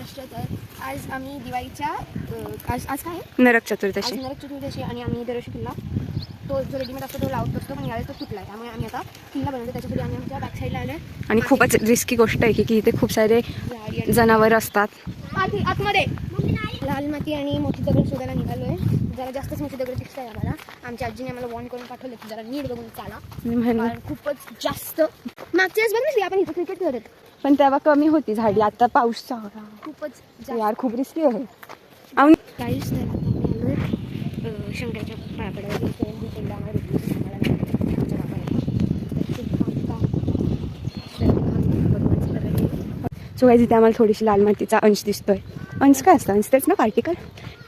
महाराष्ट्र. तर आज आम्ही दिवाळीच्या आज काय आहे? नरक चतुर्दशी. नरक चतुर्दशी आणि आम्ही दरवर्षी किल्ला तो जो रेडीमेड असतो तो लावत असतो, पण यावेळेस तो तुटला आहे. त्यामुळे आम्ही आता किल्ला बनवतो. त्याच्यासाठी आम्ही आमच्या बॅक साईडला आलो आहे. आणि खूपच रिस्की गोष्ट आहे की इथे खूप सारे जनावर असतात. आतमध्ये लाल माती आणि मोठी दगड शोधायला निघालो आहे. जरा जास्तच मोठी दगड दिसत आहे आम्हाला. आमच्या आजीने आम्हाला वॉर्न करून पाठवलं की जरा नीट बघून चाला, कारण खूपच जास्त. मागच्या वेळेस बघ ना आपण इथं क्रिकेट खेळत होतो, पण तेव्हा कमी होती झाडी, आता पाऊस चालला. खूपच यार खूप रिस्की आहे. काहीच शंकराच्या पाया पडायला सो गाइस इथे आम्हाला थोडीशी लाल मातीचा अंश दिसतोय. अंश काय असतं? अंश तेच ना, पार्टिकल.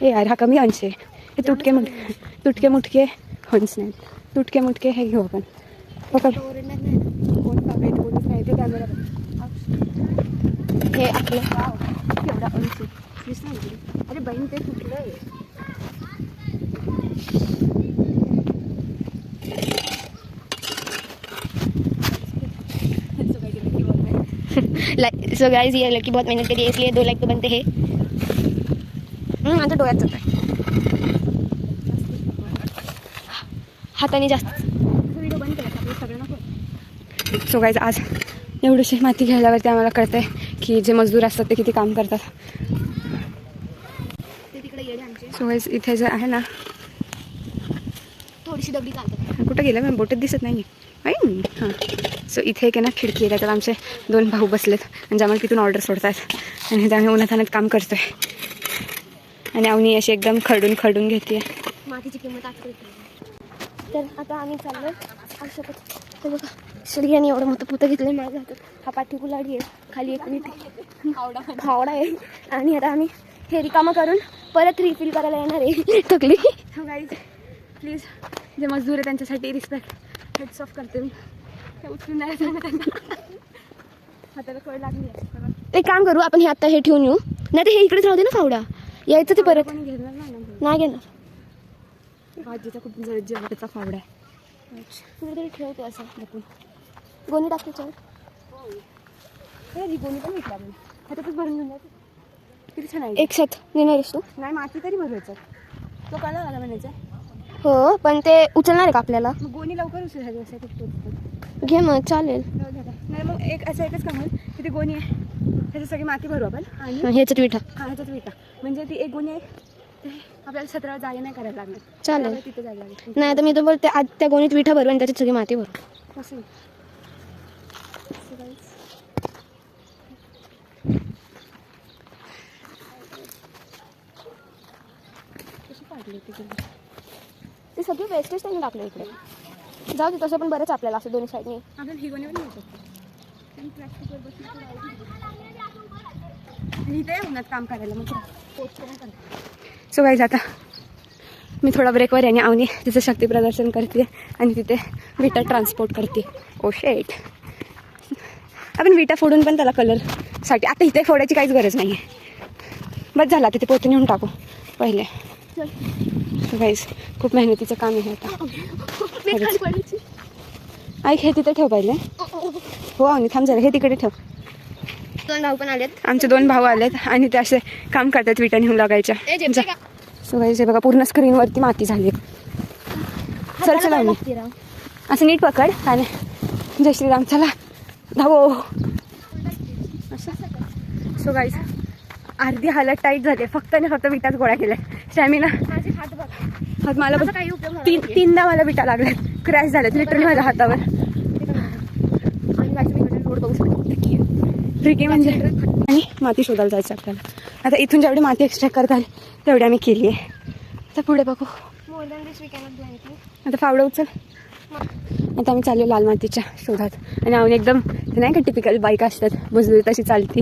हे यार हा कमी अंश आहे. हे तुटके मुटके हंस नाहीत, तुटके मुटके हे घेऊ आपण. पकड. हे आपलं एवढा अंश अरे बहीण ते तुटलंय. सो गाइस ये लकी बहुत मेहनत करी है, इसलिए 2 लाख तो बनते हैं. आता डोळ्यात जात आहे हाताने जास्त. व्हिडिओ बंद केला सगळं नको. सो गाइस आज एवढीशी माती घ्यायल्यावरती आम्हाला कळतंय की जे मजदूर असतात ते किती काम करतात. ते तिकडे येडे आमचे. सो गाइस इथे जे आहे ना, थोडीशी दगडी काढतात. कुठं गेलं मी बोटच दिसत नाही. हां. सो इथे एक आहे ना खिडकी आहे, त्याच्यात आमचे 2 भाऊ बसलेत आणि आम्हाला तिथून ऑर्डर सोडतात आणि आम्ही उन्हातान्हात काम करतोय. आणि अवनी अशी एकदम खडून घेते. मातीची किंमत आजकाल. तर आता आम्ही चाललो शकत. तर बघा श्रियाने एवढं मोठं पुतं घेतलं माझ्या हातात. हा पाठी गुलाडी आहे, खाली एक मीठ फावडा आहे. आणि आता आम्ही हे रिकामं करून परत रिफिल करायला येणार आहे. थकली. गाईज प्लीज जे मजदूर आहे त्यांच्यासाठी रिस्पेक्ट, हेड्स ऑफ करते मी. ते उचलून नाही सांगा त्यांना, हाताला कळ लागली आहे. एक काम करू आपण, हे आता हे ठेवून येऊ, नाही तर हे इकडेच राहू दे ना फावडा. यायचं ते परत कोणी घेणार नाही घेणार. भाजीचा खूप जेवणाचा फावडा आहे. कुठेतरी ठेवते असं लपून. गोणी टाकते चल. ही गोणी पण विकला आपण हातातच भरून घेऊन जाते. किती छान आहे. एक साथ नेणार आहेस तू? नाही माती तरी भरवायचं. तो काला आला म्हणायचा. हो पण ते उचलणार आहे का आपल्याला? मग गोणी लवकर उचलायची असं खूप. घे मग चालेल. नाही मग एकच काम होईल की ती गोणी आहे त्याची सगळी माती भरू आपण आणि ह्याच्यात विठा. ह्याच्यात विटा. म्हणजे ती एक गोणी आहे ते आपल्याला 17 जागे नाही करायला लागणार. चालेल. तिथे जायला लागेल. नाही तर मी तर बोलते आज त्या गोणीत विठा भरू आणि त्याच्यात सगळी माती भरू. असं ते सगळी वेस्टेज त्यांनी टाकलं इकडे. जाऊ दे, तसं पण बरंच आपल्याला असं दोन्ही साईडने. आपल्याला ही गोणी पण मिळू शकतो. इथे उन्हात काम करायला मग. सो गाईज आता मी थोडा ब्रेकवर आहे आणि अवनी तिचं शक्ती प्रदर्शन करते आणि तिथे विटा ट्रान्सपोर्ट करते. ओ शेट. आपण विटा फोडून पण त्याला कलरसाठी आता इथे फोडायची काहीच गरज नाही आहे. बस झाला तिथे पोते नेऊन टाकू पहिले. सो गाईज खूप मेहनतीचं काम आहे आता. ऐक हे तिथे ठेव पहिले. हो अवनी थांब जरा, हे तिकडे ठेव. 2 भाऊ पण आलेत. आमचे 2 भाऊ आलेत आणि ते असे काम करतात विटा नेऊन लागायच्या. सो गाईज हे बघा पूर्ण स्क्रीनवरती माती झाली. चल चला असं नीट पकड आणि जय श्रीराम चला धावो. सो गाईज अर्धी हालत टाईट झाली. फक्त विटाच गोळा केल्या. स्टॅमिना हात मला 3दा मला विटा लागल्यात. क्रॅश झाल्यात लिटरली माझ्या हातावर. ट्रिकी म्हणजे आणि माती शोधायला जायचं आपल्याला. आता इथून जेवढी माती एक्स्ट्रॅक्ट करता आली तेवढी आम्ही केली आहे. आता पुढे बघू. आता फावडं उचल. आता आम्ही चाललो लाल मातीच्या शोधात आणि आम्ही एकदम नाही का टिपिकल बाईक असतात मजदूर तशी चालते.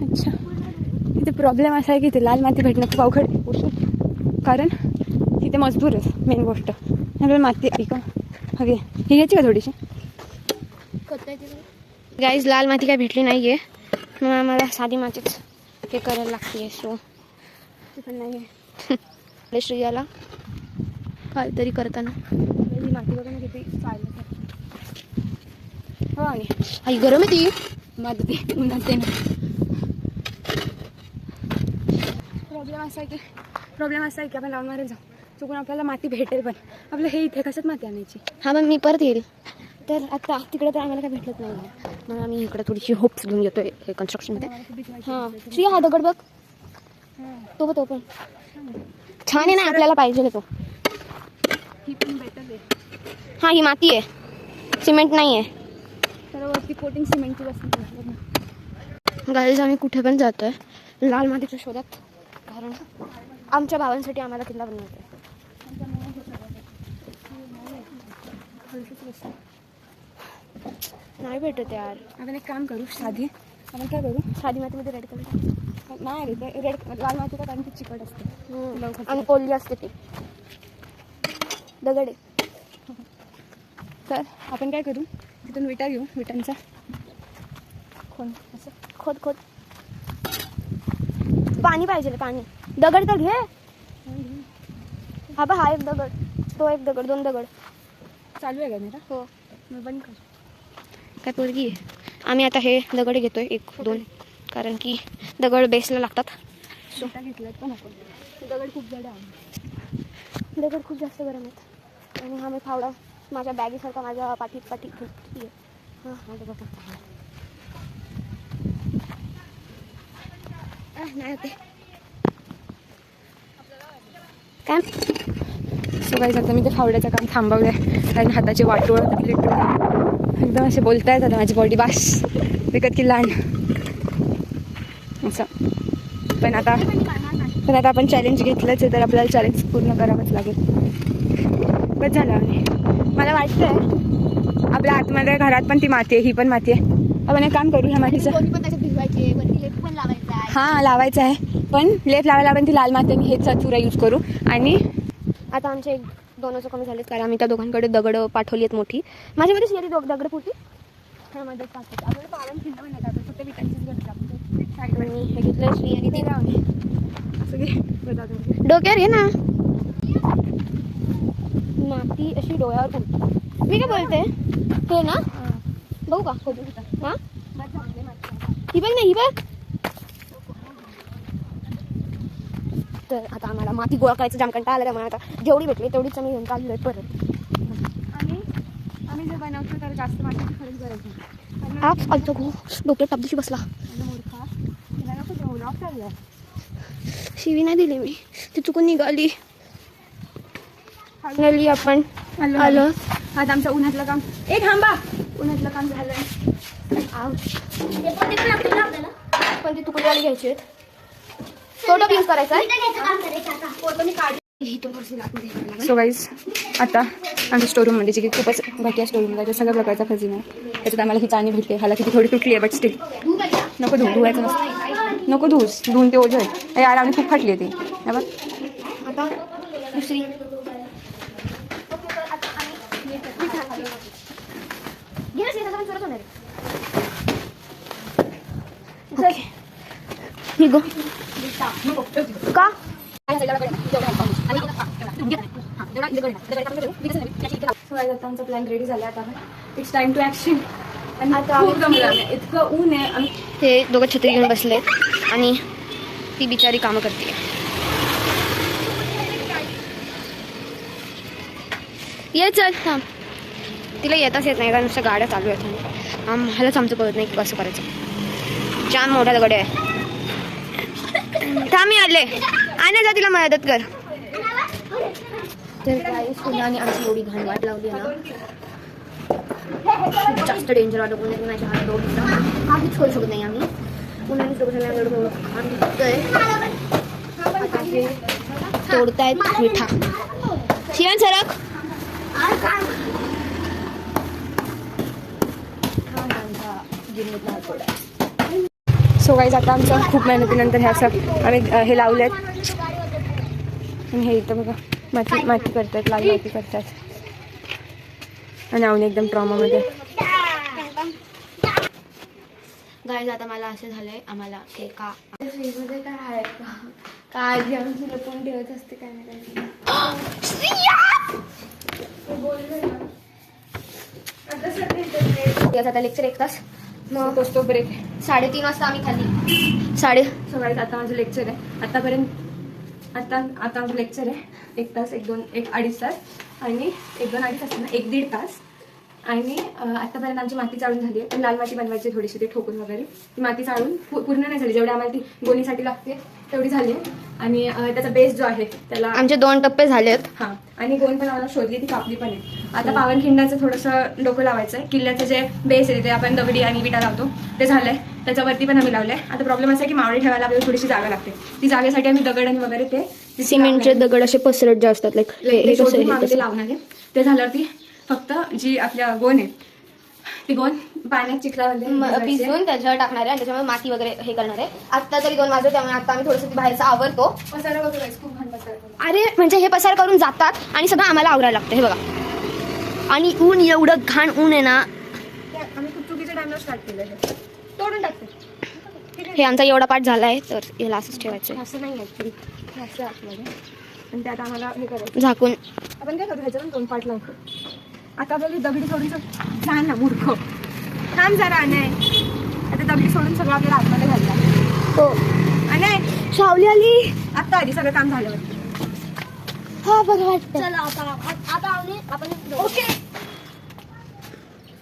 अच्छा तिथे प्रॉब्लेम असा आहे की ते लाल माती भेटणं खूप अवघड आहे, कारण तिथे मजदूर आहेत मेन गोष्ट. आपल्याला माती ऐका हवी ही घ्यायची का थोडीशी. गाईज लाल माती काय भेटली नाही आहे, मग आम्हाला साधी मातीच हे करायला लागते. सो ते पण नाही आहे. श्रेयाला काहीतरी करताना माती बघा ना किती चाललं. हो आणि आई गरम आहे ती. मध्ये उन्हात ते ना प्रॉब्लेम असा आहे की आपण लावून मारायला जाऊ चुकून आपल्याला माती भेटेल पण आपलं हे इथे कशात माती आणायची. हा मग मी परत येईल. तर आता तिकडे तर आम्हाला काय भेटलंच नाही म्हणून आम्ही इकडे थोडीशी होप्स घेऊन येतोय हे कन्स्ट्रक्शनमध्ये. हां श्री हा दगड बघ तो पण छान आहे ना आपल्याला पाहिजे तो. ही पण बेटर आहे. हां ही माती आहे सिमेंट नाही आहे. तर वरती कोटिंग सिमेंटची वस्तू. गाईज आम्ही कुठे पण जातोय लाल मातीच्या शोधात कारण आमच्या भावांसाठी आम्हाला किल्ला बनवायचा आहे. नाही भेटत यार. आपण एक काम करू साधी आपण काय करू साधी मातीमध्ये रेड कलर नाही रे ते रेड लाल माती का कारण ती चिकट असते आणि कोल्ली असते ती दगड आहे. तर आपण काय करू तिथून विटा घेऊ विटांचा असं खोद खोद पाणी पाहिजे पाणी. दगड तर घे. हा बा हा एक दगड तो एक दगड 2 दगड चालू आहे का मेरा. हो मग बंद कर. काय पोरगी आहे. आम्ही आता हे दगड घेतोय 1-2 कारण की दगड बेसला लागतात. स्वतः घेतलाय पण नको दगड खूप जड आहे. दगड खूप जास्त गरम आहेत आणि हा मी फावडा माझ्या बॅगीसारखा माझ्या पाठीत आहे. हां नाही होते काय. सो गाईज आता मी ते फावड्याचं काम थांबवलं आहे कारण हाताचे वाटोळ एकदम असे बोलता येतात माझी बॉडी बास विकत की लहान असं. पण आता आपण चॅलेंज घेतलंच आहे तर आपल्याला चॅलेंज पूर्ण करावंच लागेल. बस झालं आणि मला वाटतं आहे आपल्या आतमध्ये घरात पण ती माती आहे ही पण माती आहे. आपण एक काम करू ह्या मातीचं हां लावायचं आहे पण लेप लावायला आपण ती लाल माती आणि हेच चुरा यूज करू. आणि आता आमचे 1-2 कमी झालेत कारण आम्ही त्या दोघांकडे दगड पाठवली आहेत मोठी. माझ्यामध्ये शेरी दगड पुरती ह्यामध्ये टाकायचं आपल्याला पालन खिंड पण येतात फक्त विटांचीच गरज लागते. आणि हे घेतलं श्री आणि ते असं घे डोक्यावर घे ना. माती अशी डोळ्यावर उडते. मी काय बोलते हे ना बघू का हां ही बघ ना ही बघ. तर आता आम्हाला माती गोळा करायचं जाम कंटाळा आला त्यामुळे आता जेवढी भेटली तेवढीच आम्ही घेऊन चाललोय परत. आणि आम्ही जे बनवतो तर जास्त मातीची खरंच गरज नाही. आप आमचं गो डोक्यात टापदिशी बसला. मूर्खा तिला नको देऊ लॉक चाललं शिवी नाही दिली मी ती चुकून निघाली. फायनली आपण आलो. आता आमचं उन्हातलं काम थांबा उन्हातलं काम झालं. पण ती तुकडीवाली घ्यायची आहेत. फोटो यूज करायचा आहे. सो गाईज आता आमच्या स्टोरूममध्ये जे की खूपच घटिया स्टोरूम आहे सगळ्या प्रकारचा खजिना आहे. त्याच्यात आम्हाला ही चाळणी भेटते हाला किती थोडी तुटली आहे बट स्टिल नको धुवायचं नसतं नको धुवून ते ओझं आहे यार आम्ही खूप फाटली आहे ती बघ. आता दुसरी का आमचा प्लॅन रेडी झाला आता इट्स टाइम टू ॲक्शन. आणि आता खूप जमलं इतकं ऊन आहे आणि हे दोघं छत्री घेऊन बसले आणि ती बिचारी कामं करते. ये चल थांब. तिला येताच येत नाही कारण नुसतं गाड्या चालू आहेत. आम्हालाच आमचं कळत नाही की कसं करायचं. जाम मोठा दगड आहे. थांब मी आले आणि जा तिला मदत कर. तर काही फुलांनी आमची एवढी घाण वाट लावली आहे ना जास्त डेंजर वाटत कोणी माझ्या हात दोन काहीच करू शकत नाही आम्ही. उन्हाने सगळं घाण दिसतोय. तोडतायत मिठा शिवण सरक. सो गाईज आता आमचं खूप मेहनतीनंतर हे असं आम्ही हे लावले आहेत आणि हे इथं बघा माती करतात लाल माती करतात आणि आम्ही एकदम ट्रॉमामध्ये. गाईज आता मला असं झालंय आम्हाला ते का फ्रीजमध्ये काय आहे काय आधी लपून ठेवत असते काय नाही आता लेक्चर 1 तास मग तोच तो ब्रेक 3:30 वाजता आम्ही खाली 3:30. सो गाईज आता माझं लेक्चर आहे आतापर्यंत आता आमचं लेक्चर आहे 1 तास 1-2-1-2.5 तास आणि 1-2-2.5 तास ना 1-1.5 तास. आणि आतापर्यंत आमची माती चाळून झाली आहे. पण लाल माती बनवायची थोडीशी ते ठोकून वगैरे. ती माती चाळून पूर्ण नाही झाली, जेवढी आम्हाला ती गोणीसाठी लागते तेवढी झाली आहे. आणि त्याचा बेस जो आहे त्याला आमचे 2 टप्पे झालेत. हां, आणि गोण पण आम्हाला शोधली, ती कापली पण आहे. आता पावनखिंडाचं थोडंसं डोकं लावायचं आहे. किल्ल्याचं जे बेस आहे ते आपण दगडी आणि विटा लावतो ते झालंय, त्याच्यावरती पण आम्ही लावलंय. आता प्रॉब्लेम असा आहे की मावळी ठेवायला आपल्याला थोडीशी जागा लागते. ती जागेसाठी आम्ही दगड आणि वगैरे ते सिमेंटचे दगड असे पसरट जे असतात लाईक हे कसं शोधून आहे आम्ही ते तसं. लावणार आहे. ते झाल्यावरती फक्त जी आपल्या गोण आहे ती गोण पाण्यात चिखलामध्ये पिसून त्याच्यावर टाकणार आहे आणि त्याच्यामुळे माती वगैरे हे करणार आहे. आता तरी 2 वाजले, त्यामुळे आता आम्ही थोडंसं बाहेरचं आवरतो. पसारा वगैरे खूप घाण पसारा. अरे म्हणजे हे पसार करून जातात आणि सगळं आम्हाला आवरायला लागतं. हे बघा, आणि ऊन एवढं घाण ऊन आहे ना. आम्ही खूप चुकीच्या टाइमला स्टार्ट केलं हे. तोडून टाकते. हे आमचा एवढा पाठ झालाय तर याला असंच ठेवायचं असं नाही ऍक्च्युली, असं आतमध्ये. आणि त्यात आम्हाला हे करायचं. झाकून. आपण काय करू, ह्याच्यावर 2 पार्ट लावतो. आता आपल्याला दगडी सोडून जा ना मूर्ख, थांब जरा. नाही आता दगडी सोडून सगळं आपल्याला आतमध्ये घालला. हो, आणि सावली आली. आता आधी सगळं काम झाल्यावर. हा बघा वाटतं. चला आता आपण ओके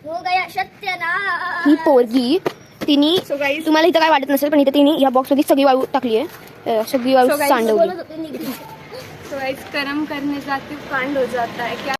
हो गया सत्यनारायण. ही पोरगी तिने So guys, तुम्हाला इथं काय वाटत नसेल पण इथे तिने या बॉक्स मध्ये सगळी वाळू टाकली आहे. सगळी वाळू So guys, सांडवली. कर्म करने जाती कांड हो जाता है क्या.